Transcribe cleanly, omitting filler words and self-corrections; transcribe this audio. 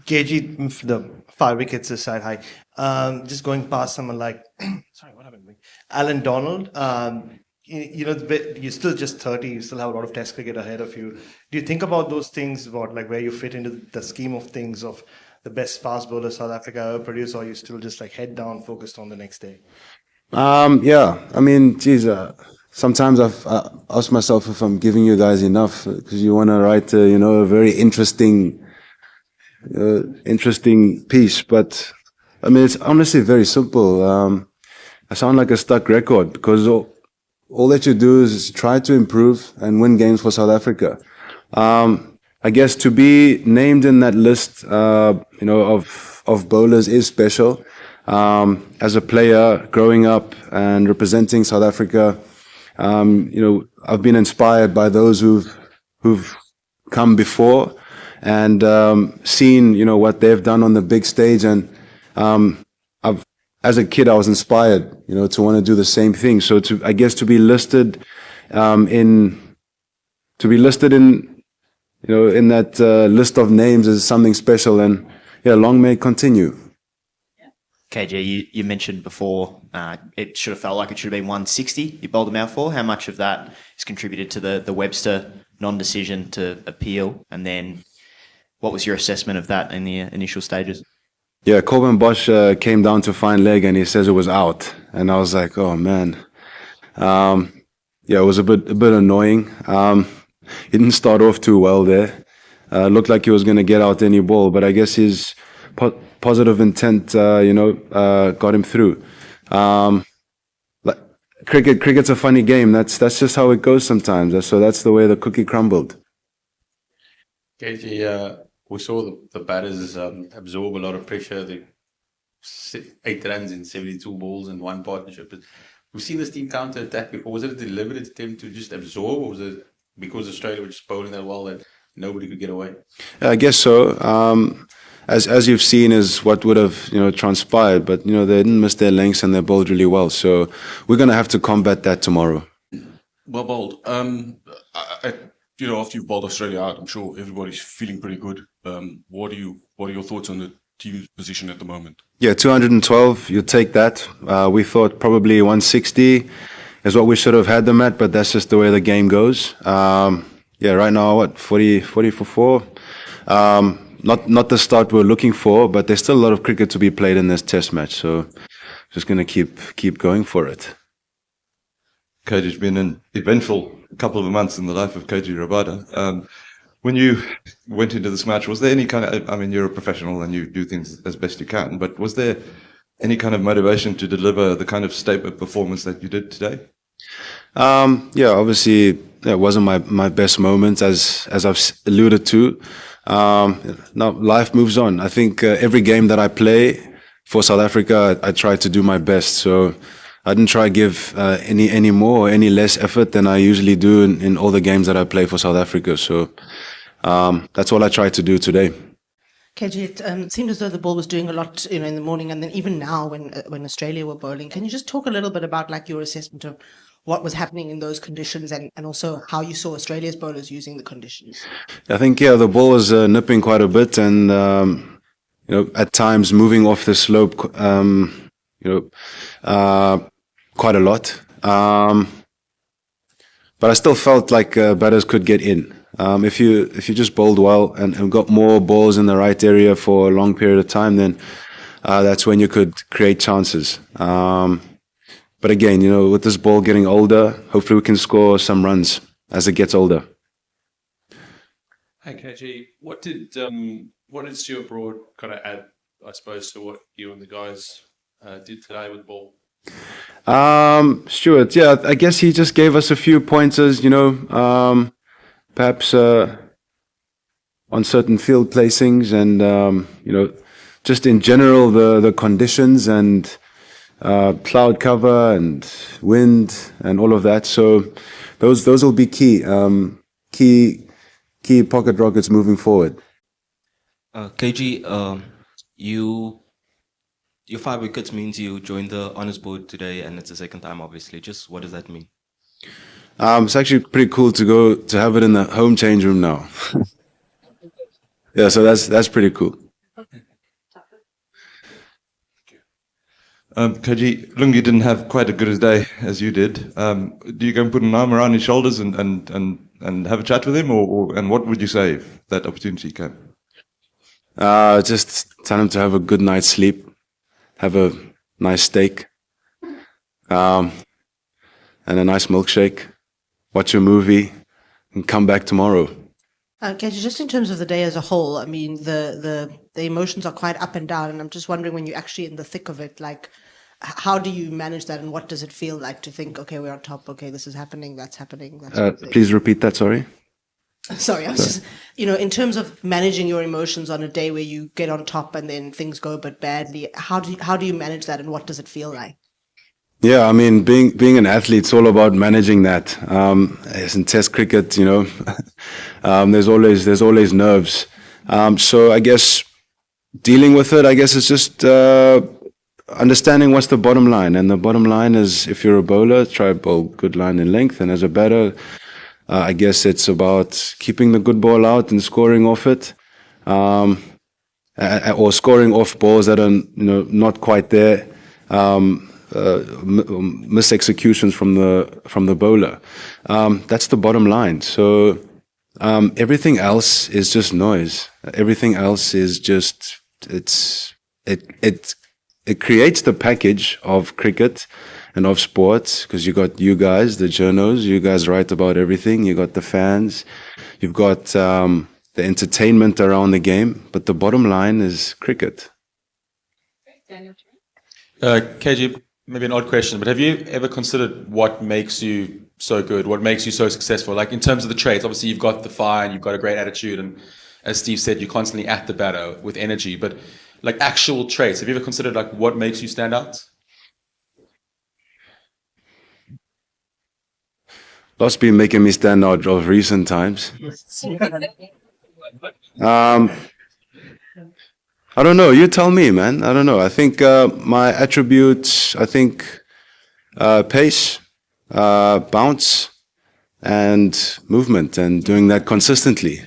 KG, the 5 wickets aside, hi. Just going past someone like, sorry, what happened? Alan Donald. You're still just 30. You still have a lot of Test cricket ahead of you. Do you think about those things, about like where you fit into the scheme of things of the best fast bowler South Africa ever produced, or are you still just like head down, focused on the next day? Yeah, I mean, geez, sometimes I've asked myself if I'm giving you guys enough because you want to write, a very interesting piece. But I mean, it's honestly very simple. I sound like a stuck record because all that you do is try to improve and win games for South Africa. I guess to be named in that list, of bowlers is special. As a player, growing up and representing South Africa, I've been inspired by those who've come before and seen, what they've done on the big stage. And as a kid, I was inspired, to want to do the same thing. So I guess to be listed in that list of names is something special. And yeah, long may it continue. KG, you mentioned before it should have felt like it should have been 160 you bowled them out for. How much of that is contributed to the Webster non-decision to appeal? And then what was your assessment of that in the initial stages? Yeah, Corbin Bosch came down to fine leg and he says it was out. And I was like, oh, man. It was a bit annoying. He didn't start off too well there. Looked like he was going to get out any ball, but I guess his positive intent, got him through. Cricket's a funny game. That's just how it goes sometimes. So that's the way the cookie crumbled. KG, we saw the batters absorb a lot of pressure. They 8 runs in 72 balls in one partnership. But we've seen this team counter attack before. Was it a deliberate attempt to just absorb, or was it because Australia were just bowling that well that nobody could get away? I guess so. As you've seen is what would have transpired, but they didn't miss their lengths and they bowled really well. So we're going to have to combat that tomorrow. Well bowled. After you've bowled Australia out, I'm sure everybody's feeling pretty good. What are your thoughts on the team's position at the moment? Yeah, 212. You take that. We thought probably 160 is what we should have had them at, but that's just the way the game goes. Right now, 40 for 4. Not the start we're looking for, but there's still a lot of cricket to be played in this test match. So just going to keep going for it. KG, it's been an eventful couple of months in the life of Kagiso Rabada. When you went into this match, was there any kind of, I mean, you're a professional and you do things as best you can, but was there any kind of motivation to deliver the kind of statement performance that you did today? Obviously it wasn't my best moment, as I've alluded to. Now life moves on. I think every game that I play for South Africa, I try to do my best. So I didn't try to give any more or any less effort than I usually do in all the games that I play for South Africa. So that's all I tried to do today. KG, it seemed as though the ball was doing a lot, in the morning, and then even now when Australia were bowling. Can you just talk a little bit about like your assessment of what was happening in those conditions and also how you saw Australia's bowlers using the conditions? I think, the ball was nipping quite a bit and, at times moving off the slope, quite a lot. But I still felt like batters could get in. If you just bowled well and got more balls in the right area for a long period of time, then that's when you could create chances. But again, with this ball getting older, hopefully we can score some runs as it gets older. Hey KG, what did Stuart Broad kind of add, I suppose, to what you and the guys did today with the ball? Stuart, I guess he just gave us a few pointers, perhaps on certain field placings and, just in general the conditions and cloud cover and wind and all of that. So those will be key pocket rockets moving forward. KG, your 5 wickets means you joined the honours board today, and it's the second time, obviously. Just what does that mean? It's actually pretty cool to have it in the home change room now. Yeah, so that's pretty cool. Koji, Lungi didn't have quite as good a day as you did. Do you go and put an arm around his shoulders and have a chat with him, and what would you say if that opportunity came? Just tell him to have a good night's sleep, have a nice steak, and a nice milkshake, watch a movie, and come back tomorrow. Katie, just in terms of the day as a whole, I mean, the emotions are quite up and down, and I'm just wondering when you're actually in the thick of it, like, how do you manage that, and what does it feel like to think, okay, we're on top, okay, this is happening, that's happening, that's happening. Please repeat that, sorry. Sorry, I was just, in terms of managing your emotions on a day where you get on top and then things go a bit badly, how do you manage that, and what does it feel like? Yeah, I mean, being an athlete, it's all about managing that. As in Test cricket, there's always nerves. So I guess dealing with it, I guess, is just understanding what's the bottom line. And the bottom line is, if you're a bowler, try bowl good line in length. And as a batter, I guess it's about keeping the good ball out and scoring off it, or scoring off balls that are not quite there. Mis-executions from the bowler. That's the bottom line. So everything else is just noise. Everything else is just it creates the package of cricket and of sports, because you got you guys, the journos, you guys write about everything. You got the fans, you've got the entertainment around the game, but the bottom line is cricket. KG, maybe an odd question, but have you ever considered what makes you so good, what makes you so successful? Like in terms of the traits, obviously you've got the fire and you've got a great attitude, and as Steve said, you're constantly at the batter with energy, but like actual traits, have you ever considered like what makes you stand out? Lots been making me stand out of recent times. I don't know. You tell me, man. I don't know. I think my attributes, pace, bounce, and movement, and doing that consistently.